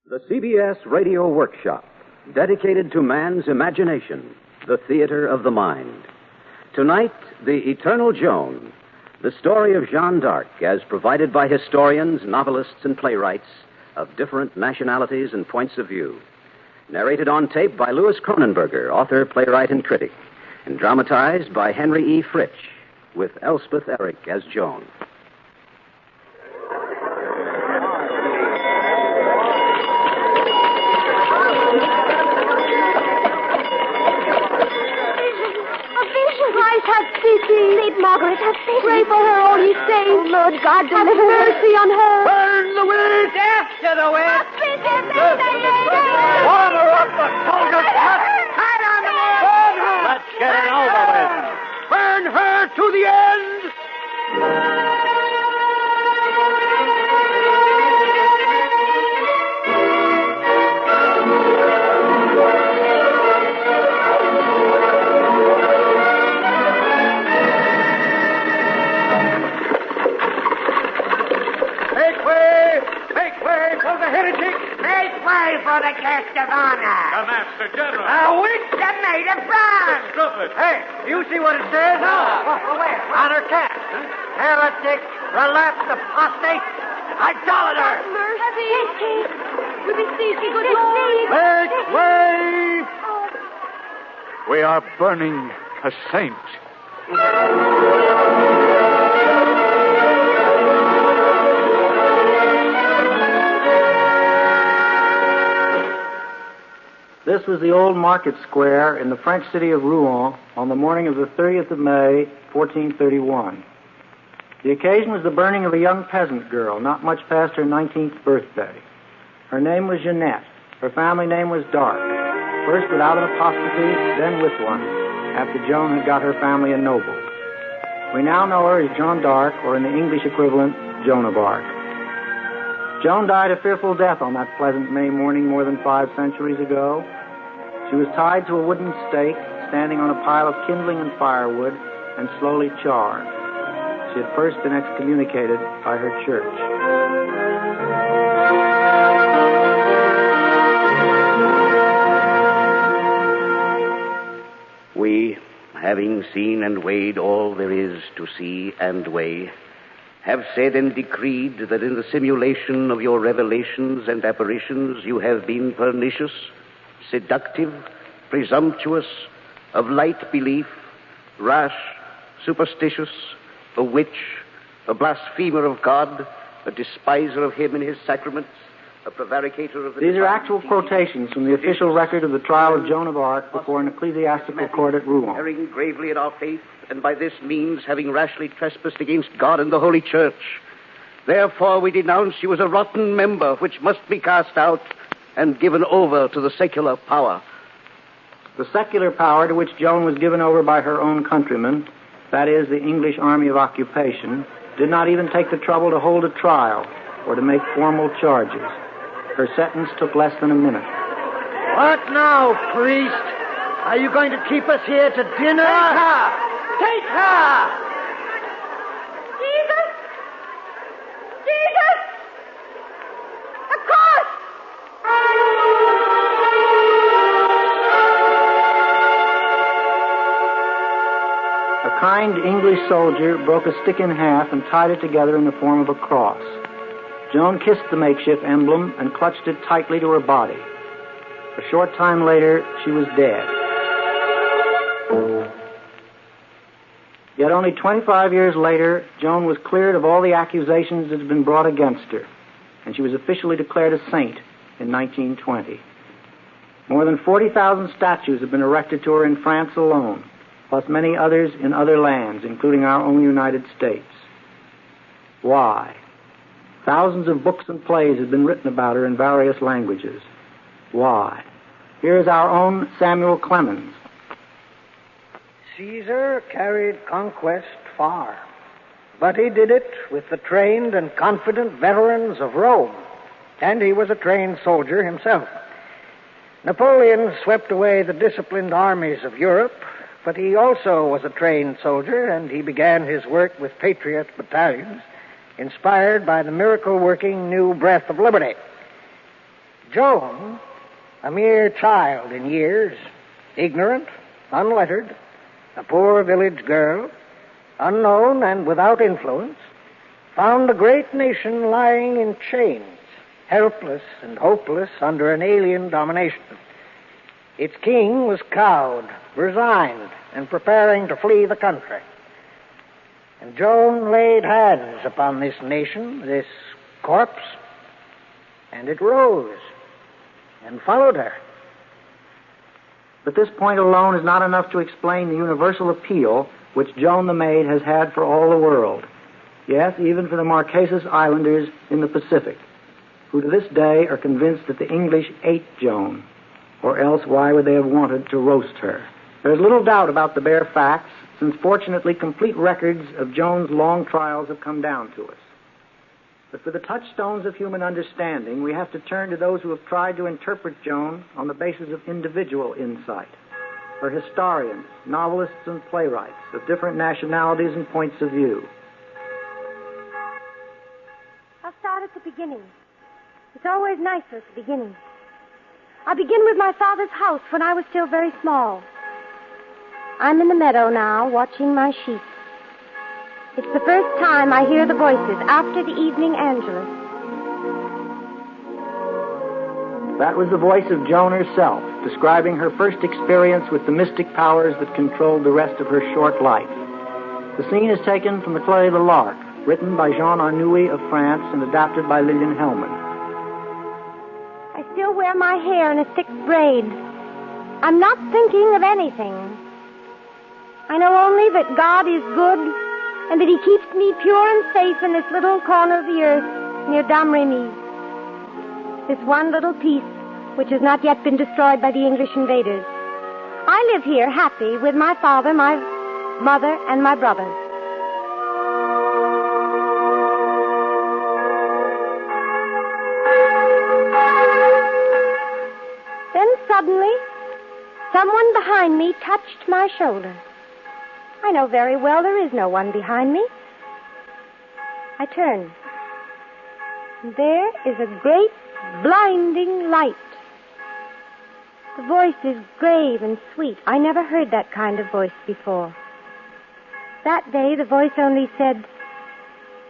The CBS Radio Workshop, dedicated to man's imagination, the theater of the mind. Tonight, The Eternal Joan, the story of Jeanne d'Arc as provided by historians, novelists, and playwrights of different nationalities and points of view. Narrated on tape by Louis Kronenberger, author, playwright, and critic, and dramatized by Henry E. Fritsch, with Elspeth Eric as Joan. Saint Margaret, have pity. Pray for her, holy saint. Oh, Lord God, have mercy on her. Burn the witch! After the witch! Water up the soldier! Hide on the wall! Burn her! Let's get it over with. Burn her to the end! For the guest of honor. The Master General. A witch that made of bronze. Stupid. Hey, you see what it says? No. Where? On her cap. Heretic, relapsed apostate, idolater. Mercy. We beseech you, good Lord. Make way! We are burning a saint. This was the old market square in the French city of Rouen on the morning of the 30th of May, 1431. The occasion was the burning of a young peasant girl, not much past her 19th birthday. Her name was Jeannette. Her family name was d'Arc. First without an apostrophe, then with one, after Joan had got her family ennobled. We now know her as Jeanne d'Arc, or in the English equivalent, Joan of Arc. Joan died a fearful death on that pleasant May morning more than 5 centuries ago. She was tied to a wooden stake, standing on a pile of kindling and firewood, and slowly charred. She had first been excommunicated by her church. We, having seen and weighed all there is to see and weigh, have said and decreed that in the simulation of your revelations and apparitions you have been pernicious, seductive, presumptuous, of light belief, rash, superstitious, a witch, a blasphemer of God, a despiser of him and his sacraments, a prevaricator of the... These are actual quotations from the official record of the trial of Joan of Arc before an ecclesiastical court at Rouen. Erring gravely in our faith, and by this means having rashly trespassed against God and the Holy Church. Therefore we denounce you as a rotten member which must be cast out and given over to the secular power. The secular power to which Joan was given over by her own countrymen, that is, the English Army of Occupation, did not even take the trouble to hold a trial or to make formal charges. Her sentence took less than a minute. What now, priest? Are you going to keep us here to dinner? Take her! Take her! Jesus! Jesus! The cross! A kind English soldier broke a stick in half and tied it together in the form of a cross. Joan kissed the makeshift emblem and clutched it tightly to her body. A short time later, she was dead. Yet only 25 years later, Joan was cleared of all the accusations that had been brought against her, and she was officially declared a saint in 1920. More than 40,000 statues have been erected to her in France alone, plus many others in other lands, including our own United States. Why? Thousands of books and plays have been written about her in various languages. Why? Here is our own Samuel Clemens. Caesar carried conquest far, but he did it with the trained and confident veterans of Rome, and he was a trained soldier himself. Napoleon swept away the disciplined armies of Europe, but he also was a trained soldier, and he began his work with patriot battalions, inspired by the miracle-working new breath of liberty. Joan, a mere child in years, ignorant, unlettered, a poor village girl, unknown and without influence, found the great nation lying in chains, helpless and hopeless under an alien domination. Its king was cowed, resigned, and preparing to flee the country. And Joan laid hands upon this nation, this corpse, and it rose and followed her. But this point alone is not enough to explain the universal appeal which Joan the Maid has had for all the world. Yes, even for the Marquesas Islanders in the Pacific, who to this day are convinced that the English ate Joan, or else why would they have wanted to roast her? There's little doubt about the bare facts, since fortunately complete records of Joan's long trials have come down to us. But for the touchstones of human understanding, we have to turn to those who have tried to interpret Joan on the basis of individual insight. Her historians, novelists, and playwrights of different nationalities and points of view. I'll start at the beginning. It's always nicer at the beginning. I'll begin with my father's house when I was still very small. I'm in the meadow now, watching my sheep. It's the first time I hear the voices after the evening Angelus. That was the voice of Joan herself, describing her first experience with the mystic powers that controlled the rest of her short life. The scene is taken from the play The Lark, written by Jean Arnoux of France and adapted by Lillian Hellman. I still wear my hair in a thick braid. I'm not thinking of anything. I know only that God is good and that he keeps me pure and safe in this little corner of the earth near Domremy. This one little piece which has not yet been destroyed by the English invaders. I live here happy with my father, my mother, and my brothers. Then suddenly, someone behind me touched my shoulder. I know very well there is no one behind me. I turn. There is a great, blinding light. The voice is grave and sweet. I never heard that kind of voice before. That day, the voice only said,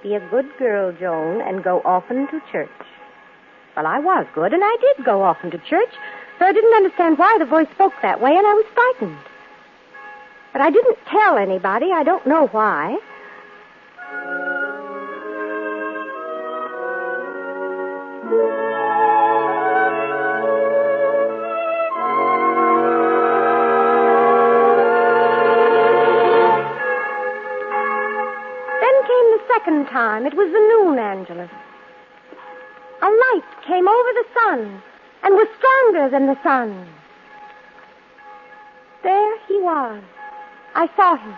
"Be a good girl, Joan, and go often to church." Well, I was good, and I did go often to church, so I didn't understand why the voice spoke that way, and I was frightened. But I didn't tell anybody. I don't know why. Then came the second time. It was the noon Angelus. A light came over the sun and was stronger than the sun. There he was. I saw him.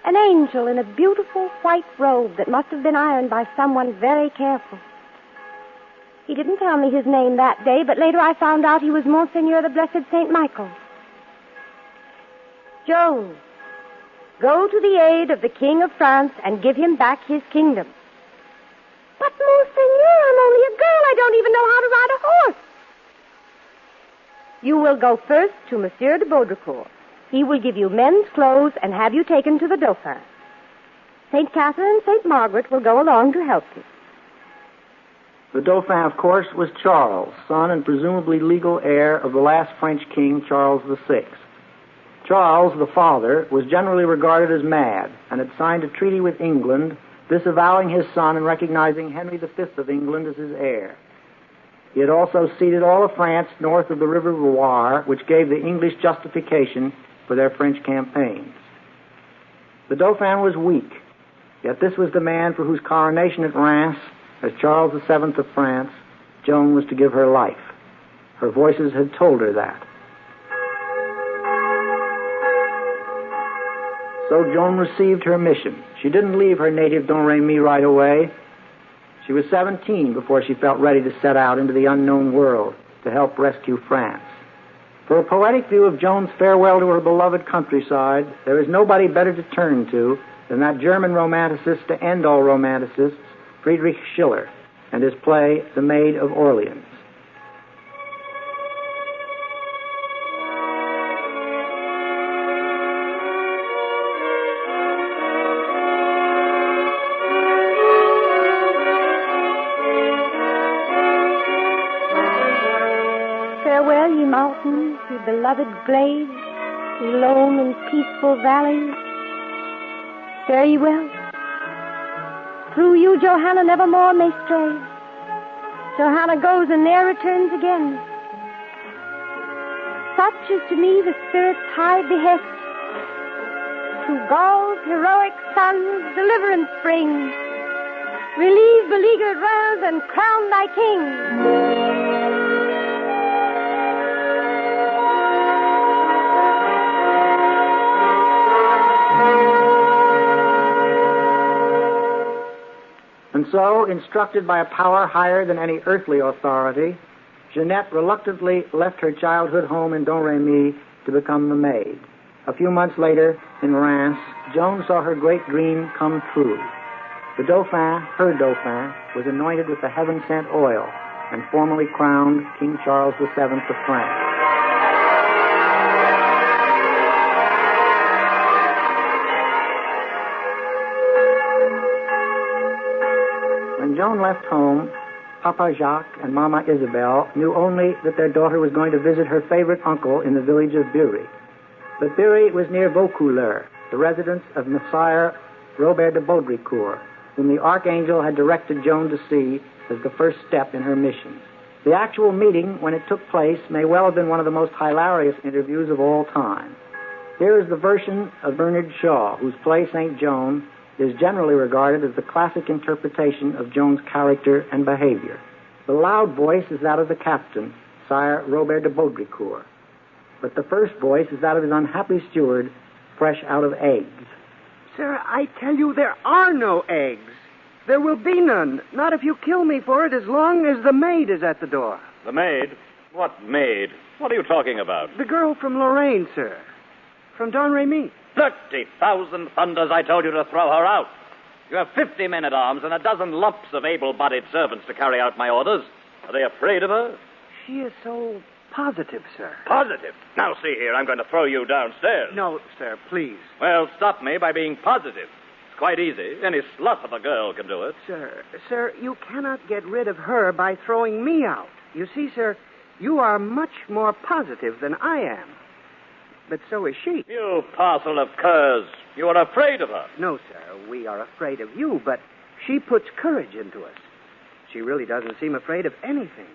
An angel in a beautiful white robe that must have been ironed by someone very careful. He didn't tell me his name that day, but later I found out he was Monseigneur the Blessed St. Michael. Joan, go to the aid of the King of France and give him back his kingdom. But, Monseigneur, I'm only a girl. I don't even know how to ride a horse. You will go first to Monsieur de Baudricourt. He will give you men's clothes and have you taken to the Dauphin. St. Catherine and St. Margaret will go along to help you. The Dauphin, of course, was Charles, son and presumably legal heir of the last French king, Charles VI. Charles, the father, was generally regarded as mad and had signed a treaty with England, disavowing his son and recognizing Henry V of England as his heir. He had also ceded all of France north of the River Loire, which gave the English justification for their French campaigns. The Dauphin was weak, yet this was the man for whose coronation at Reims, as Charles VII of France, Joan was to give her life. Her voices had told her that. So Joan received her mission. She didn't leave her native Domremy right away. She was 17 before she felt ready to set out into the unknown world to help rescue France. For a poetic view of Joan's farewell to her beloved countryside, there is nobody better to turn to than that German romanticist to end all romanticists, Friedrich Schiller, and his play, The Maid of Orleans. mountains, ye beloved glades, ye lone and peaceful valleys, fare ye well. Through you Johanna nevermore may stray. Johanna goes and ne'er returns again. Such is to me the Spirit's high behest. To Gaul's heroic sons deliverance bring. Relieve beleaguered realms and crown thy king. And so, instructed by a power higher than any earthly authority, Jeanette reluctantly left her childhood home in Domremy to become a maid. A few months later, in Reims, Joan saw her great dream come true. The Dauphin, her Dauphin, was anointed with the heaven-sent oil and formally crowned King Charles VII of France. When Joan left home, Papa Jacques and Mama Isabel knew only that their daughter was going to visit her favorite uncle in the village of Bury. But Bury was near Vaucouleurs, the residence of Messire Robert de Baudricourt, whom the Archangel had directed Joan to see as the first step in her mission. The actual meeting, when it took place, may well have been one of the most hilarious interviews of all time. Here is the version of Bernard Shaw, whose play St. Joan is generally regarded as the classic interpretation of Joan's character and behavior. The loud voice is that of the captain, Sire Robert de Baudricourt. But the first voice is that of his unhappy steward, fresh out of eggs. Sir, I tell you there are no eggs. There will be none. Not if you kill me for it as long as the maid is at the door. The maid? What maid? What are you talking about? The girl from Lorraine, sir. From Domremy. 30,000 thunders, I told you to throw her out. You have 50 men-at-arms and a dozen lumps of able-bodied servants to carry out my orders. Are they afraid of her? She is so positive, sir. Positive? Now, see here, I'm going to throw you downstairs. No, sir, please. Well, stop me by being positive. It's quite easy. Any slut of a girl can do it. Sir, you cannot get rid of her by throwing me out. You see, sir, you are much more positive than I am. But so is she. You parcel of curs. You are afraid of her. No, sir, we are afraid of you, but she puts courage into us. She really doesn't seem afraid of anything.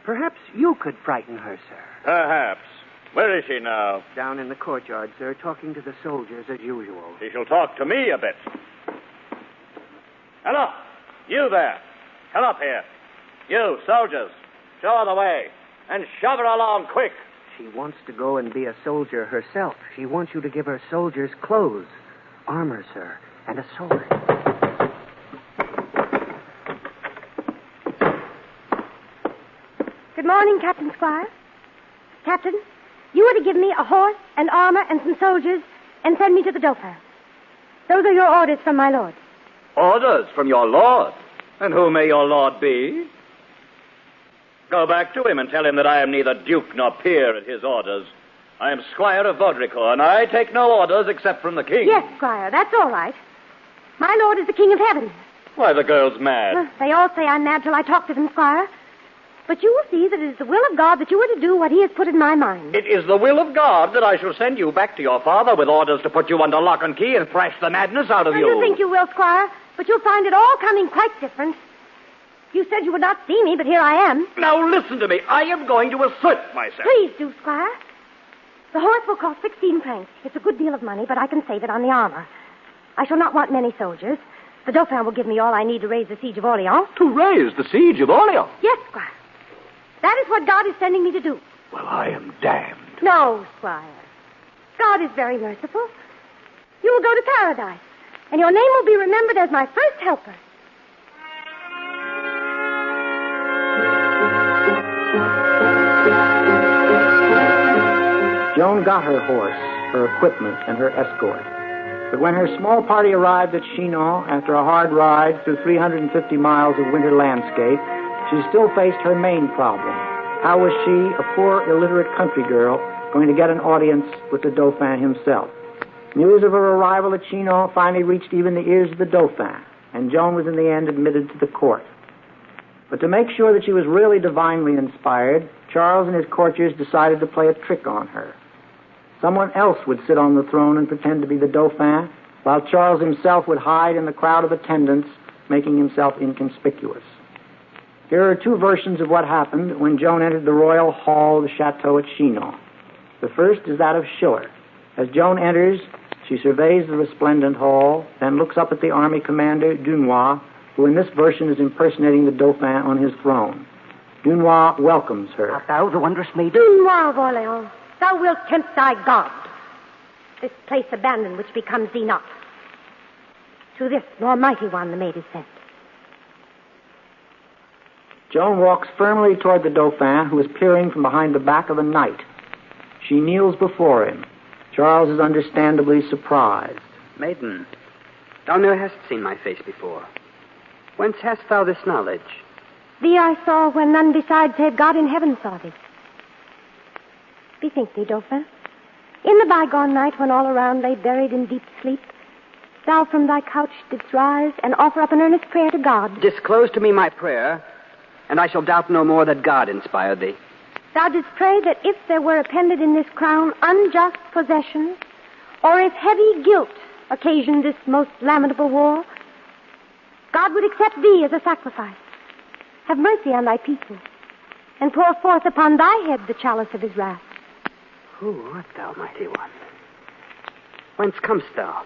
Perhaps you could frighten her, sir. Perhaps. Where is she now? Down in the courtyard, sir, talking to the soldiers as usual. She shall talk to me a bit. Hello, you there. Come up here. You, soldiers, show her the way. And shove her along quick. She wants to go and be a soldier herself. She wants you to give her soldiers' clothes, armor, sir, and a sword. Good morning, Captain Squire. Captain, you are to give me a horse and armor and some soldiers and send me to the Dauphin. Those are your orders from my lord. Orders from your lord? And who may your lord be? Go back to him and tell him that I am neither duke nor peer at his orders. I am Squire of Baudricourt, and I take no orders except from the king. Yes, Squire, that's all right. My lord is the King of Heaven. Why, the girl's mad. They all say I'm mad till I talk to them, Squire. But you will see that it is the will of God that you are to do what he has put in my mind. It is the will of God that I shall send you back to your father with orders to put you under lock and key and thrash the madness out of you. You think you will, Squire, but you'll find it all coming quite different. You said you would not see me, but here I am. Now listen to me. I am going to assert myself. Please do, Squire. The horse will cost 16 francs. It's a good deal of money, but I can save it on the armor. I shall not want many soldiers. The Dauphin will give me all I need to raise the siege of Orleans. To raise the siege of Orleans? Yes, Squire. That is what God is sending me to do. Well, I am damned. No, Squire. God is very merciful. You will go to paradise, and your name will be remembered as my first helper. Joan got her horse, her equipment, and her escort. But when her small party arrived at Chinon after a hard ride through 350 miles of winter landscape, she still faced her main problem. How was she, a poor, illiterate country girl, going to get an audience with the Dauphin himself? News of her arrival at Chinon finally reached even the ears of the Dauphin, and Joan was in the end admitted to the court. But to make sure that she was really divinely inspired, Charles and his courtiers decided to play a trick on her. Someone else would sit on the throne and pretend to be the Dauphin, while Charles himself would hide in the crowd of attendants, making himself inconspicuous. Here are two versions of what happened when Joan entered the royal hall of the chateau at Chinon. The first is that of Schiller. As Joan enters, she surveys the resplendent hall, then looks up at the army commander, Dunois, who in this version is impersonating the Dauphin on his throne. Dunois welcomes her. Art thou the wondrous maiden? Dunois of Orleans, thou wilt tempt thy God. This place abandoned which becomes thee not. To this more mighty one the maid is sent. Joan walks firmly toward the Dauphin, who is peering from behind the back of a knight. She kneels before him. Charles is understandably surprised. Maiden, thou ne'er hast seen my face before. Whence hast thou this knowledge? Thee I saw when none beside save God in heaven saw thee. Bethink thee, Dauphin, in the bygone night when all around lay buried in deep sleep, thou from thy couch didst rise and offer up an earnest prayer to God. Disclose to me my prayer, and I shall doubt no more that God inspired thee. Thou didst pray that if there were appended in this crown unjust possessions, or if heavy guilt occasioned this most lamentable war, God would accept thee as a sacrifice, have mercy on thy people, and pour forth upon thy head the chalice of his wrath. Who art thou, mighty one? Whence comest thou?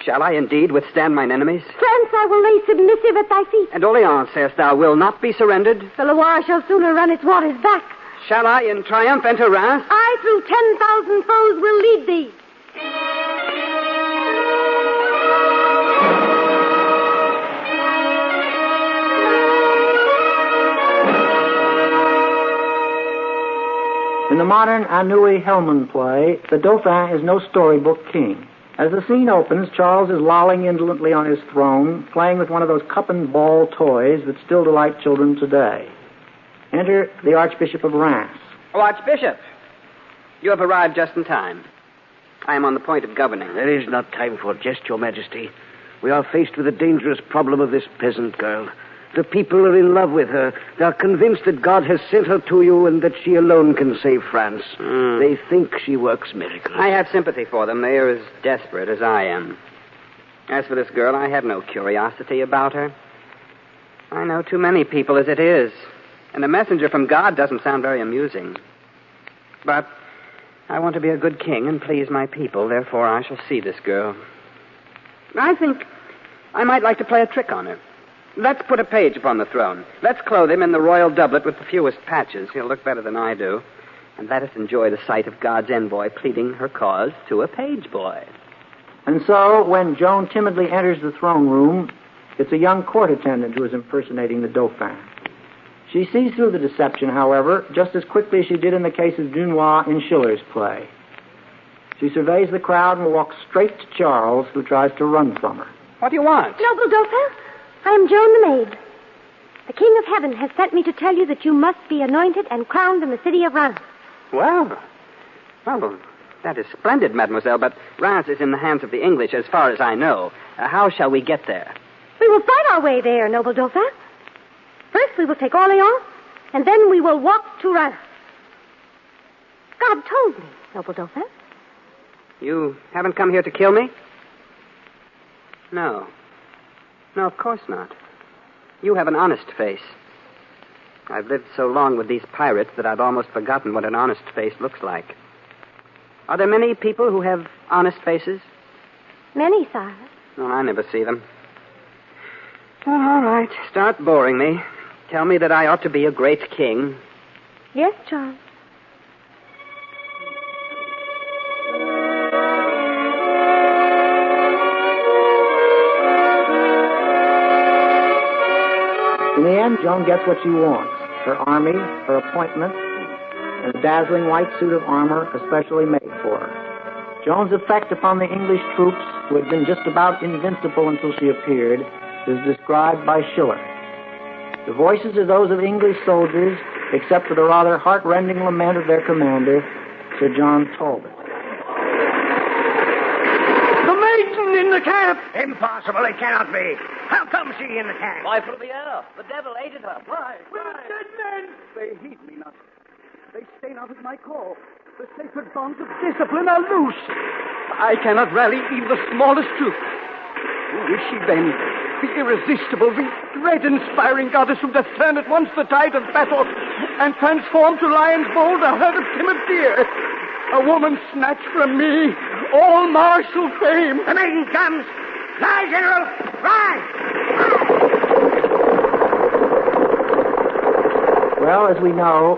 Shall I indeed withstand mine enemies? France I will lay submissive at thy feet. And Orleans, sayest thou, will not be surrendered? The Loire shall sooner run its waters back. Shall I in triumph enter Reims? I through 10,000 foes will lead thee. In the modern Anouilh Hellman play, the Dauphin is no storybook king. As the scene opens, Charles is lolling indolently on his throne, playing with one of those cup and ball toys that still delight children today. Enter the Archbishop of Reims. Oh, Archbishop, you have arrived just in time. I am on the point of governing. There is not time for jest, Your Majesty. We are faced with the dangerous problem of this peasant girl. The people are in love with her. They are convinced that God has sent her to you and that she alone can save France. They think she works miracles. I have sympathy for them. They are as desperate as I am. As for this girl, I have no curiosity about her. I know too many people as it is, and a messenger from God doesn't sound very amusing. But I want to be a good king and please my people, therefore I shall see this girl. I think I might like to play a trick on her. Let's put a page upon the throne. Let's clothe him in the royal doublet with the fewest patches. He'll look better than I do. And let us enjoy the sight of God's envoy pleading her cause to a page boy. And so, when Joan timidly enters the throne room, it's a young court attendant who is impersonating the Dauphin. She sees through the deception, however, just as quickly as she did in the case of Dunois in Schiller's play. She surveys the crowd and walks straight to Charles, who tries to run from her. What do you want? Noble Dauphin, I am Joan the maid. The King of Heaven has sent me to tell you that you must be anointed and crowned in the city of Reims. Well, that is splendid, mademoiselle, but Reims is in the hands of the English as far as I know. How shall we get there? We will fight our way there, Noble Dauphin. First we will take Orleans, and then we will walk to Reims. God told me, Noble Dauphin. You haven't come here to kill me? No. No, of course not. You have an honest face. I've lived so long with these pirates that I've almost forgotten what an honest face looks like. Are there many people who have honest faces? Many, sire. No, I never see them. Well, all right. Start boring me. Tell me that I ought to be a great king. Yes, Charles. In the end, Joan gets what she wants. Her army, her appointment, and a dazzling white suit of armor especially made for her. Joan's effect upon the English troops, who had been just about invincible until she appeared, is described by Schiller. The voices are those of English soldiers, except for the rather heart-rending lament of their commander, Sir John Talbot. The maiden in the camp. Impossible. It cannot be. How comes she in the camp? Why, from the air. The devil ate her. Why? We're dead men. They heed me not. They stay not at my call. The sacred bonds of discipline are loose. I cannot rally even the smallest troop. Who is she then? The irresistible, the dread-inspiring goddess who doth turn at once the tide of battle and transform to lion's bold a herd of timid deer. A woman snatched from me all martial fame. The maiden comes. Fly, General. Fly! Well, as we know,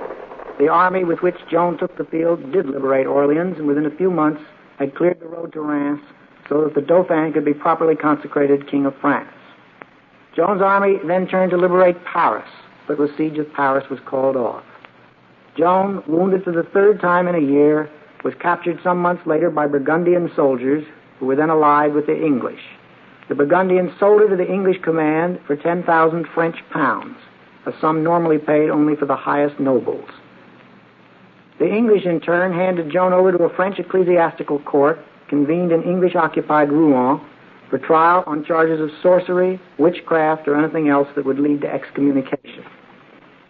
the army with which Joan took the field did liberate Orleans, and within a few months had cleared the road to Reims so that the Dauphin could be properly consecrated King of France. Joan's army then turned to liberate Paris, but the siege of Paris was called off. Joan, wounded for the third time in a year, was captured some months later by Burgundian soldiers who were then allied with the English. The Burgundians sold her to the English command for 10,000 French pounds, a sum normally paid only for the highest nobles. The English, in turn, handed Joan over to a French ecclesiastical court convened in English-occupied Rouen for trial on charges of sorcery, witchcraft, or anything else that would lead to excommunication.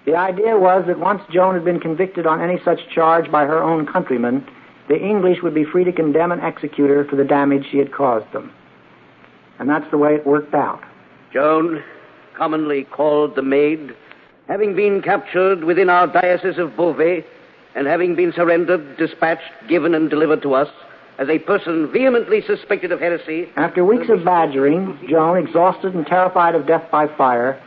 The idea was that once Joan had been convicted on any such charge by her own countrymen, the English would be free to condemn and execute her for the damage she had caused them. And that's the way it worked out. Joan, commonly called the Maid, having been captured within our diocese of Beauvais, and having been surrendered, dispatched, given, and delivered to us as a person vehemently suspected of heresy. After weeks of badgering, Joan, exhausted and terrified of death by fire,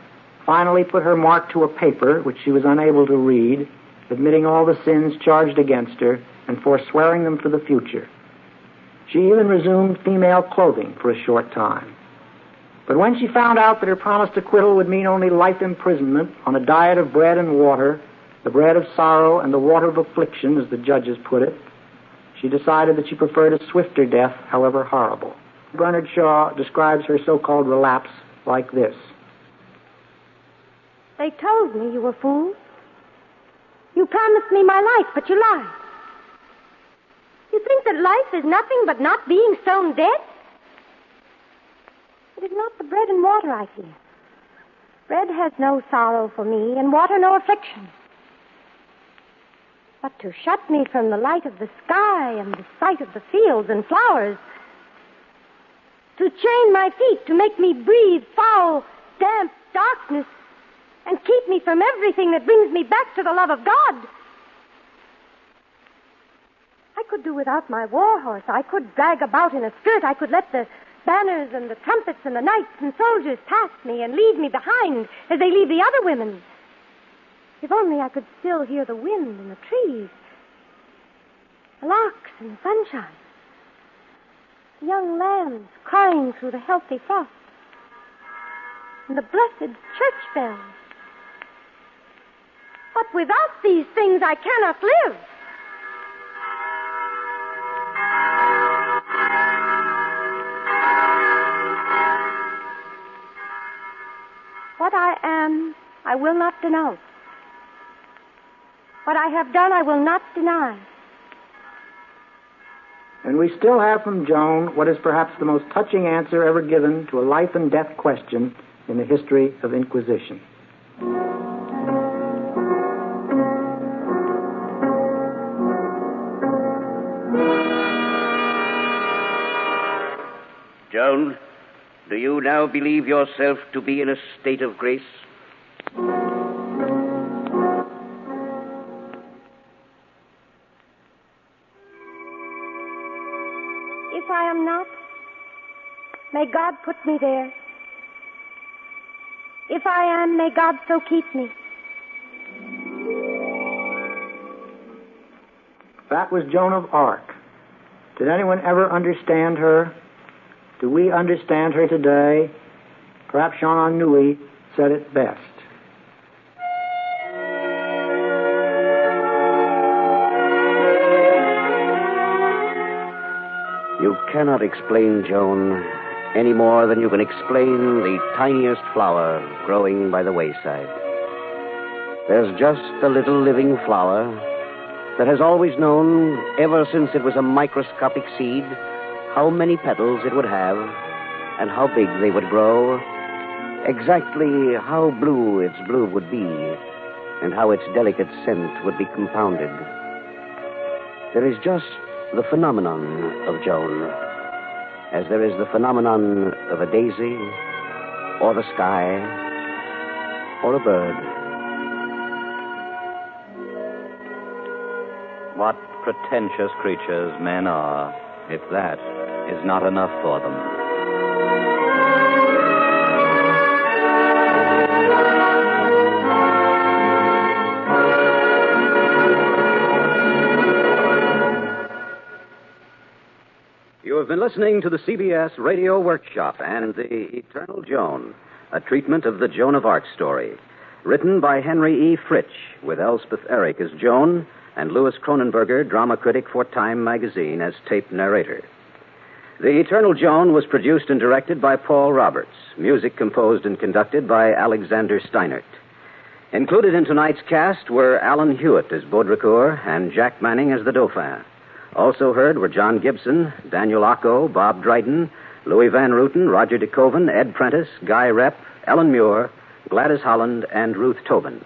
finally put her mark to a paper which she was unable to read, admitting all the sins charged against her and forswearing them for the future. She even resumed female clothing for a short time. But when she found out that her promised acquittal would mean only life imprisonment on a diet of bread and water, the bread of sorrow and the water of affliction, as the judges put it, she decided that she preferred a swifter death, however horrible. Bernard Shaw describes her so-called relapse like this. They told me you were fools. You promised me my life, but you lied. You think that life is nothing but not being stone dead? It is not the bread and water I fear. Bread has no sorrow for me, and water no affliction. But to shut me from the light of the sky and the sight of the fields and flowers, to chain my feet, to make me breathe foul, damp darkness, and keep me from everything that brings me back to the love of God. I could do without my war horse. I could drag about in a skirt. I could let the banners and the trumpets and the knights and soldiers pass me and leave me behind as they leave the other women. If only I could still hear the wind in the trees, the larks in the sunshine, the young lambs crying through the healthy frost, and the blessed church bells. But without these things I cannot live. What I am, I will not denounce. What I have done, I will not deny. And we still have from Joan what is perhaps the most touching answer ever given to a life and death question in the history of Inquisition. Joan, do you now believe yourself to be in a state of grace? If I am not, may God put me there. If I am, may God so keep me. That was Joan of Arc. Did anyone ever understand her? Do we understand her today? Perhaps Jean Anouilh said it best. You cannot explain Joan any more than you can explain the tiniest flower growing by the wayside. There's just a little living flower that has always known, ever since it was a microscopic seed, how many petals it would have and how big they would grow, exactly how blue its blue would be, and how its delicate scent would be compounded. There is just the phenomenon of Joan, as there is the phenomenon of a daisy, or the sky, or a bird. What pretentious creatures men are, if that is not enough for them. You have been listening to the CBS Radio Workshop and The Eternal Joan, a treatment of the Joan of Arc story. Written by Henry E. Fritsch, with Elspeth Eric as Joan and Louis Kronenberger, drama critic for Time magazine, as tape narrator. The Eternal Joan was produced and directed by Paul Roberts. Music composed and conducted by Alexander Steinert. Included in tonight's cast were Alan Hewitt as Baudricourt and Jack Manning as the Dauphin. Also heard were John Gibson, Daniel Ocko, Bob Dryden, Louis Van Ruten, Roger DeKoven, Ed Prentice, Guy Repp, Ellen Muir, Gladys Holland, and Ruth Tobin.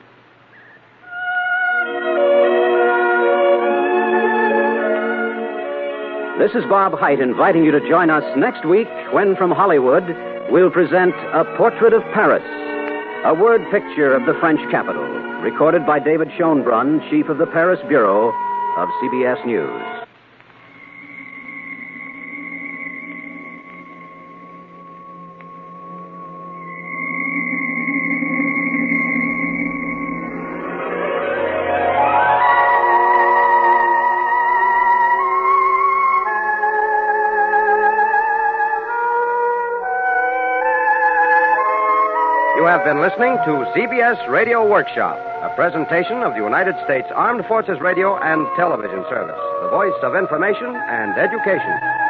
This is Bob Hite inviting you to join us next week when, from Hollywood, we'll present A Portrait of Paris, a word picture of the French capital, recorded by David Schoenbrunn, chief of the Paris Bureau of CBS News. You have been listening to CBS Radio Workshop, a presentation of the United States Armed Forces Radio and Television Service, the voice of information and education.